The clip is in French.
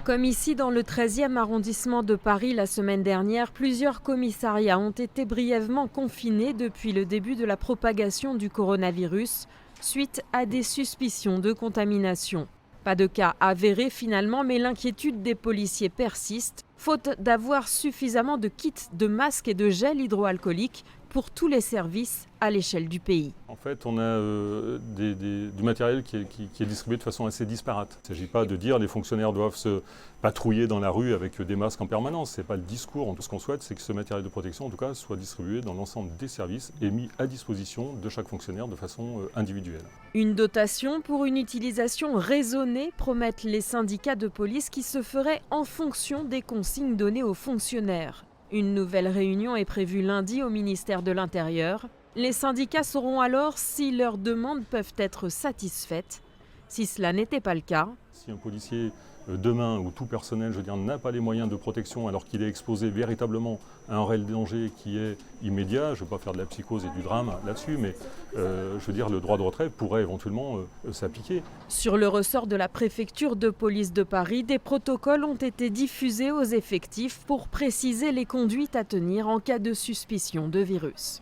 Comme ici dans le 13e arrondissement de Paris la semaine dernière, plusieurs commissariats ont été brièvement confinés depuis le début de la propagation du coronavirus, suite à des suspicions de contamination. Pas de cas avérés finalement, mais l'inquiétude des policiers persiste, faute d'avoir suffisamment de kits, de masques et de gel hydroalcoolique pour tous les services à l'échelle du pays. En fait, on a du matériel qui est distribué de façon assez disparate. Il ne s'agit pas de dire que les fonctionnaires doivent se patrouiller dans la rue avec des masques en permanence. Ce n'est pas le discours. Tout ce qu'on souhaite, c'est que ce matériel de protection, en tout cas, soit distribué dans l'ensemble des services et mis à disposition de chaque fonctionnaire de façon individuelle. Une dotation pour une utilisation raisonnée, promettent les syndicats de police, qui se ferait en fonction des consignes données aux fonctionnaires. Une nouvelle réunion est prévue lundi au ministère de l'Intérieur. Les syndicats sauront alors si leurs demandes peuvent être satisfaites. Si cela n'était pas le cas, si un policier demain ou tout personnel, n'a pas les moyens de protection alors qu'il est exposé véritablement à un réel danger qui est immédiat, je ne veux pas faire de la psychose et du drame là-dessus, mais le droit de retrait pourrait éventuellement s'appliquer. Sur le ressort de la préfecture de police de Paris, des protocoles ont été diffusés aux effectifs pour préciser les conduites à tenir en cas de suspicion de virus.